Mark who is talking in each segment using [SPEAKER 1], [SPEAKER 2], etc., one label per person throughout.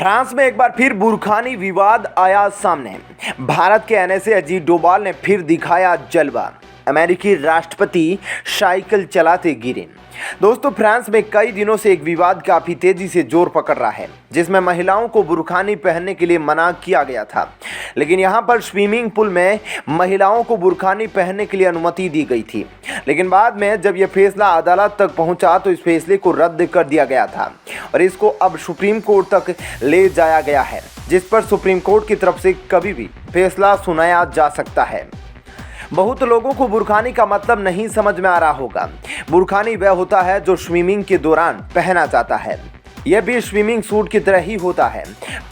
[SPEAKER 1] France में एक बार फिर बुरखानी विवाद आया सामने। भारत के एनएसए अजीत डोभाल ने फिर दिखाया जलवा। अमेरिकी राष्ट्रपति साइकिल चलाते गिरे। दोस्तों, फ्रांस में कई दिनों से एक विवाद काफी तेजी से जोर पकड़ रहा है, जिसमें महिलाओं को बुरखानी पहनने के लिए मना किया गया था। लेकिन यहां पर स्विमिंग पूल में महिलाओं को बुरखानी पहनने के लिए अनुमति दी गई थी। लेकिन बाद में जब यह फैसला अदालत तक पहुंचा तो इस फैसले को रद्द कर दिया गया था और इसको अब सुप्रीम कोर्ट तक ले जाया गया है, जिस पर सुप्रीम कोर्ट की तरफ से कभी भी फैसला सुनाया जा सकता है। बहुत लोगों को बुरखानी का मतलब नहीं समझ में आ रहा होगा। बुरखानी वह होता है जो स्विमिंग के दौरान पहना जाता है। यह भी स्विमिंग सूट की तरह ही होता है,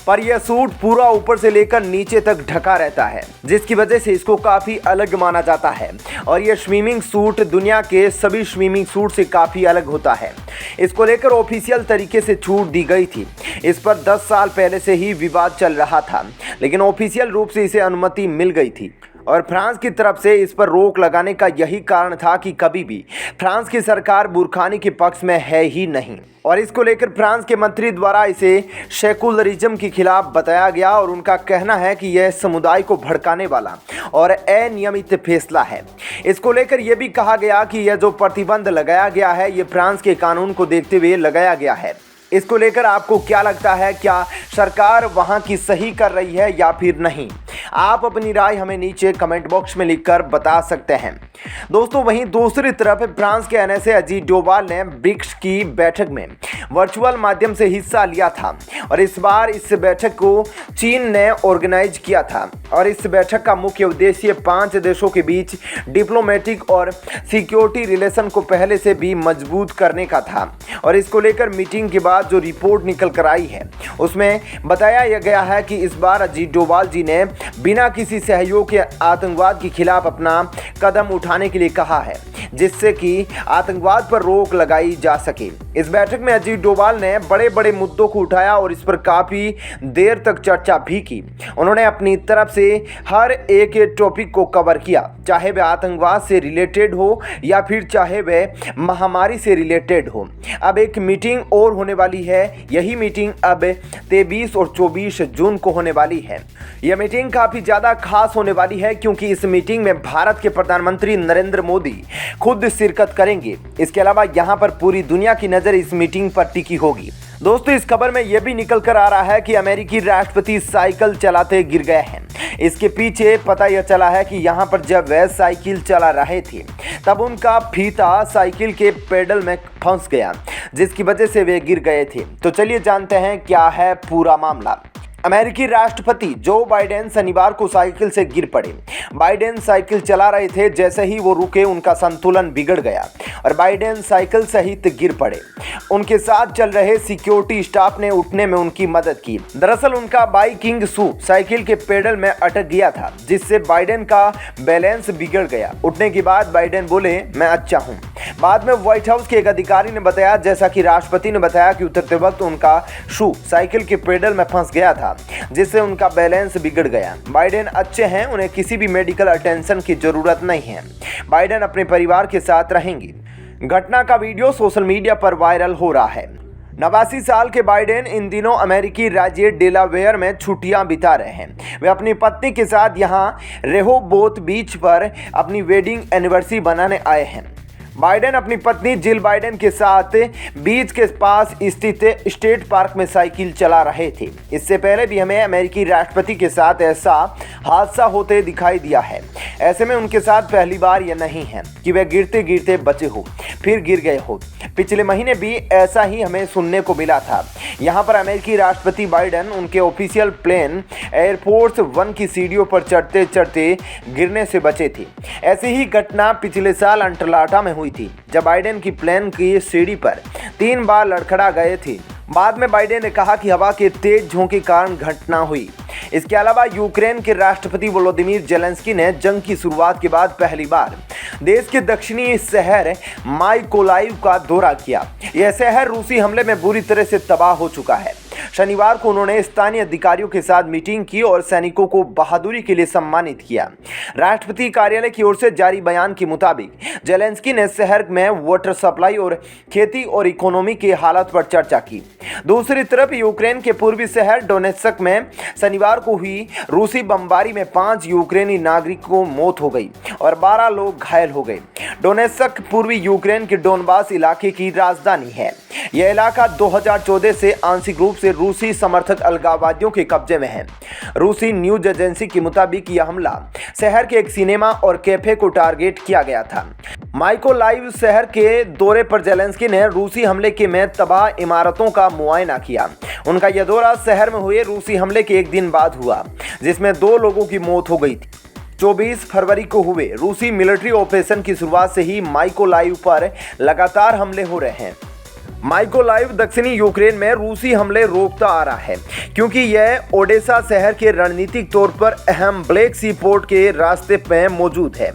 [SPEAKER 1] पर यह सूट पूरा ऊपर से लेकर नीचे तक ढका रहता है, जिसकी वजह से इसको काफ़ी अलग माना जाता है। और यह स्विमिंग सूट दुनिया के सभी स्विमिंग सूट से काफ़ी अलग होता है। इसको लेकर ऑफिशियल तरीके से छूट दी गई थी। इस पर 10 साल पहले से ही विवाद चल रहा था, लेकिन ऑफिशियल रूप से इसे अनुमति मिल गई थी। और फ्रांस की तरफ से इस पर रोक लगाने का यही कारण था कि कभी भी फ्रांस की सरकार बुरखानी के पक्ष में है ही नहीं। और इसको लेकर फ्रांस के मंत्री द्वारा इसे सेकुलरिज्म के खिलाफ बताया गया और उनका कहना है कि यह समुदाय को भड़काने वाला और अनियमित फैसला है। इसको लेकर यह भी कहा गया कि यह जो प्रतिबंध लगाया गया है, ये फ्रांस के कानून को देखते हुए लगाया गया है। इसको लेकर आपको क्या लगता है? क्या सरकार वहां की सही कर रही है या फिर नहीं? आप अपनी राय हमें नीचे कमेंट बॉक्स में लिखकर बता सकते हैं। दोस्तों, वहीं दूसरी तरफ फ्रांस के एनएसए अजीत डोभाल ने ब्रिक्स की बैठक में वर्चुअल माध्यम से हिस्सा लिया था और इस बार इस बैठक को चीन ने ऑर्गेनाइज किया था। और इस बैठक का मुख्य उद्देश्य 5 देशों के बीच डिप्लोमेटिक और सिक्योरिटी रिलेशन को पहले से भी मजबूत करने का था। और इसको लेकर मीटिंग के बाद जो रिपोर्ट निकल कर आई है, उसमें बताया गया है कि इस बार अजीत डोभाल जी ने बिना किसी सहयोग के आतंकवाद के खिलाफ अपना कदम उठाने के लिए कहा है, जिससे कि आतंकवाद पर रोक लगाई जा सके। इस बैठक में अजीत डोभाल ने बड़े बड़े मुद्दों को उठाया और इस पर काफ़ी देर तक चर्चा भी की। उन्होंने अपनी तरफ से हर एक टॉपिक को कवर किया, चाहे वह आतंकवाद से रिलेटेड हो या फिर चाहे वह महामारी से रिलेटेड हो। अब एक मीटिंग और होने वाली है। यही मीटिंग अब 23 और 24 जून को होने वाली है। यह मीटिंग काफ़ी ज़्यादा खास होने वाली है, क्योंकि इस मीटिंग में भारत के प्रधानमंत्री नरेंद्र मोदी खुद शिरकत करेंगे। इसके अलावा यहाँ पर पूरी दुनिया की नज़र इस मीटिंग पर टिकी होगी। दोस्तों, इस खबर में यह भी निकल कर आ रहा है कि अमेरिकी राष्ट्रपति साइकिल चलाते गिर गए हैं। इसके पीछे पता यह चला है कि यहाँ पर जब वह साइकिल चला रहे थे, तब उनका फीता साइकिल के पेडल में फंस गया, जिसकी वजह से वे गिर गए थे। तो चलिए जानते हैं क्या है पूरा मामला। अमेरिकी राष्ट्रपति जो बाइडेन शनिवार को साइकिल से गिर पड़े। बाइडेन साइकिल चला रहे थे, जैसे ही वो रुके उनका संतुलन बिगड़ गया और बाइडेन साइकिल सहित गिर पड़े। उनके साथ चल रहे सिक्योरिटी स्टाफ ने उठने में उनकी मदद की। दरअसल उनका बाइकिंग शू साइकिल के पेडल में अटक गया था, जिससे बाइडेन का बैलेंस बिगड़ गया। उठने के बाद बाइडेन बोले, मैं अच्छा हूँ। बाद में व्हाइट हाउस के एक अधिकारी ने बताया, जैसा कि राष्ट्रपति ने बताया, कि उतरते वक्त उनका शू साइकिल के पेडल में फंस गया था, जिससे उनका बैलेंस बिगड़ गया। बाइडेन अच्छे हैं, उन्हें किसी भी मेडिकल अटेंशन की जरूरत नहीं है। बाइडेन अपने परिवार के साथ रहेंगे। घटना का वीडियो सोशल मीडिया पर वायरल हो रहा है। 89 साल के बाइडेन इन दिनों अमेरिकी राज्य डेलावेयर में छुट्टियां बिता रहे हैं। वे अपनी पत्नी के साथ यहां रेहोबोथ बीच पर अपनी वेडिंग एनिवर्सरी बनाने आए हैं। बाइडेन अपनी पत्नी जिल बाइडेन के साथ बीच के पास स्थित स्टेट पार्क में साइकिल चला रहे थे। इससे पहले भी हमें अमेरिकी राष्ट्रपति के साथ ऐसा हादसा होते दिखाई दिया है। ऐसे में उनके साथ पहली बार यह नहीं है कि वे गिरते गिरते बचे हो, फिर गिर गए हो। पिछले महीने भी ऐसा ही हमें सुनने को मिला था। यहाँ पर अमेरिकी राष्ट्रपति बाइडेन उनके ऑफिशियल प्लेन एयरफोर्स 1 की सीढ़ियों पर चढ़ते चढ़ते गिरने से बचे थे। ऐसी ही घटना पिछले साल अटलांटा में हुई थी, जब बाइडेन की प्लेन की सीढ़ी पर 3 बार लड़खड़ा गए थे। बाद में बाइडेन ने कहा कि हवा के तेज झोंके के कारण घटना हुई। इसके अलावा यूक्रेन के राष्ट्रपति वोलोदिमीर जेलेंस्की ने जंग की शुरुआत के बाद पहली बार देश के दक्षिणी शहर माइकोलाइव का दौरा किया। यह शहर रूसी हमले में बुरी तरह से तबाह हो चुका है। शनिवार को उन्होंने स्थानीय अधिकारियों के साथ मीटिंग की और सैनिकों को बहादुरी के लिए सम्मानित किया। राष्ट्रपति कार्यालय की ओर से जारी बयान के मुताबिक जेलेंस्की ने शहर में वाटर सप्लाई और खेती और इकोनॉमी की हालत पर चर्चा की। दूसरी तरफ यूक्रेन के पूर्वी शहर डोनेत्स्क में शनिवार को हुई रूसी बमबारी में 5 यूक्रेनी नागरिकों को मौत हो गई और 12 लोग घायल हो गए। डोनेत्स्क पूर्वी यूक्रेन के डोनबास इलाके की राजधानी है। यह इलाका 2014 से आंशिक रूप से रूसी समर्थक अलगाववादियों के कब्जे में है। रूसी न्यूज एजेंसी के मुताबिक यह हमला शहर के एक सिनेमा और कैफे को टारगेट किया गया था। माइकोलाइव शहर के दौरे पर जेलेंस्की ने रूसी हमले के में तबाह इमारतों का मुआयना किया। उनका यह दौरा शहर में हुए रूसी हमले के एक दिन बाद हुआ, जिसमें 2 लोगों की मौत हो गई थी। 24 फरवरी को हुए रूसी मिलिट्री ऑपरेशन की शुरुआत से ही माइकोलाइव पर लगातार हमले हो रहे हैं। माइकोलाइव दक्षिणी यूक्रेन में रूसी हमले रोकता आ रहा है क्योंकि यह ओडेसा शहर के रणनीतिक तौर पर अहम ब्लैक सी पोर्ट के रास्ते में मौजूद है।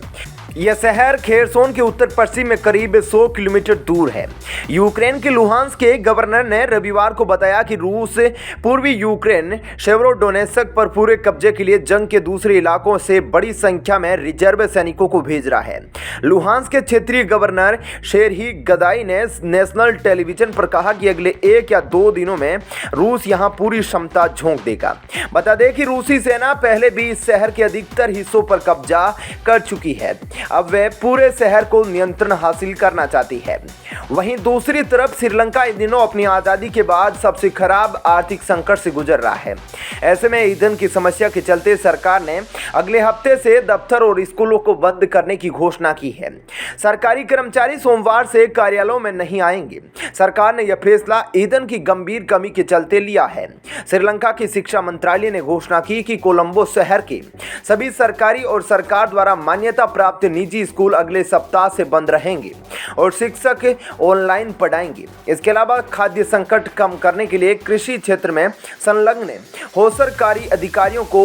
[SPEAKER 1] यह शहर खेरसोन के उत्तर पश्चिम में करीब 100 किलोमीटर दूर है। यूक्रेन के लुहांस्क के गवर्नर ने रविवार को बताया कि रूस पूर्वी यूक्रेन शेवरोडोनेत्स्क पर पूरे कब्जे के लिए जंग के दूसरे इलाकों से बड़ी संख्या में रिजर्व सैनिकों को भेज रहा है। लुहांस्क के क्षेत्रीय गवर्नर शेरही गदाई ने नेशनल टेलीविजन पर कहा कि अगले 1 या 2 दिनों में रूस यहां पूरी क्षमता झोंक देगा। बता दें कि रूसी सेना पहले भी इस शहर के अधिकतर हिस्सों पर कब्जा कर चुकी है। अब वे पूरे शहर को नियंत्रण हासिल करना चाहती है। वहीं दूसरी तरफ श्रीलंका इन दिनों अपनी आज़ादी के बाद सबसे खराब आर्थिक संकट से गुजर रहा है। ऐसे में ईंधन की समस्या के चलते सरकार ने अगले हफ्ते से दफ्तर और स्कूलों को बंद करने की घोषणा की है। सरकारी कर्मचारी सोमवार से कार्यालयों में नहीं आएंगे। सरकार ने यह फैसला ईंधन की गंभीर कमी के चलते लिया है। श्रीलंका की शिक्षा मंत्रालय ने घोषणा की कि कोलंबो शहर के सभी सरकारी और सरकार द्वारा मान्यता प्राप्त निजी स्कूल अगले सप्ताह से बंद रहेंगे और शिक्षक ऑनलाइन पढ़ाएंगे। इसके अलावा खाद्य संकट कम करने के लिए कृषि क्षेत्र में संलग्न हो सरकारी अधिकारियों को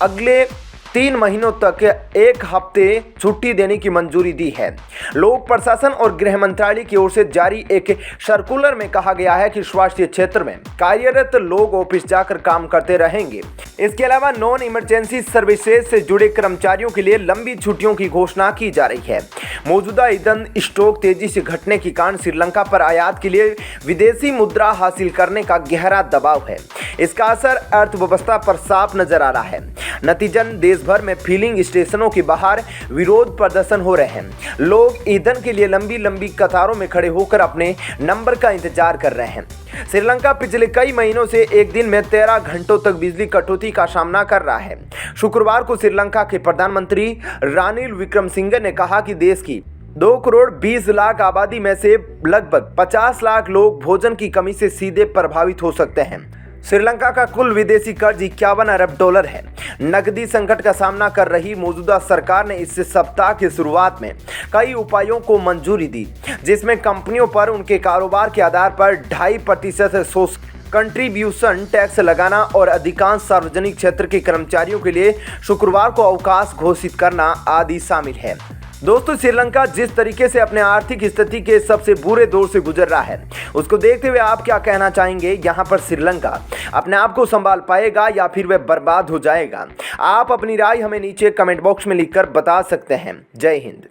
[SPEAKER 1] अगले 3 महीनों तक 1 हफ्ते छुट्टी देने की मंजूरी दी है। लोक प्रशासन और गृह मंत्रालय की ओर से जारी एक सर्कुलर में कहा गया है कि स्वास्थ्य क्षेत्र में कार्यरत लोग ऑफिस जाकर काम करते रहेंगे। इसके अलावा नॉन इमरजेंसी सर्विसेज से जुड़े कर्मचारियों के लिए लंबी छुट्टियों की घोषणा की जा रही है। मौजूदा ईंधन स्टॉक तेजी से घटने के कारण श्रीलंका पर आयात के लिए विदेशी मुद्रा हासिल करने का गहरा दबाव है। इसका असर अर्थव्यवस्था पर साफ नजर आ रहा है। नतीजन देश भर में फिलिंग स्टेशनों के बाहर विरोध प्रदर्शन हो रहे हैं। लोग ईंधन के लिए लंबी लंबी कतारों में खड़े होकर अपने नंबर का इंतजार कर रहे हैं। श्रीलंका पिछले कई महीनों से एक दिन में 13 घंटों तक बिजली कटौती का सामना कर रहा है। शुक्रवार को श्रीलंका के प्रधानमंत्री रानिल विक्रमसिंघे ने कहा कि देश की 2 करोड़ 20 लाख आबादी में से लगभग 50 लाख लोग भोजन की कमी से सीधे प्रभावित हो सकते हैं। श्रीलंका का कुल विदेशी कर्ज $51 अरब है। नकदी संकट का सामना कर रही मौजूदा सरकार ने इस सप्ताह की शुरुआत में कई उपायों को मंजूरी दी, जिसमें कंपनियों पर उनके कारोबार के आधार पर 2.5% कंट्रीब्यूशन टैक्स लगाना और अधिकांश सार्वजनिक क्षेत्र के कर्मचारियों के लिए शुक्रवार को अवकाश घोषित करना आदि शामिल है। दोस्तों, श्रीलंका जिस तरीके से अपने आर्थिक स्थिति के सबसे बुरे दौर से गुजर रहा है, उसको देखते हुए आप क्या कहना चाहेंगे? यहाँ पर श्रीलंका अपने आप को संभाल पाएगा या फिर वह बर्बाद हो जाएगा? आप अपनी राय हमें नीचे कमेंट बॉक्स में लिखकर बता सकते हैं। जय हिंद।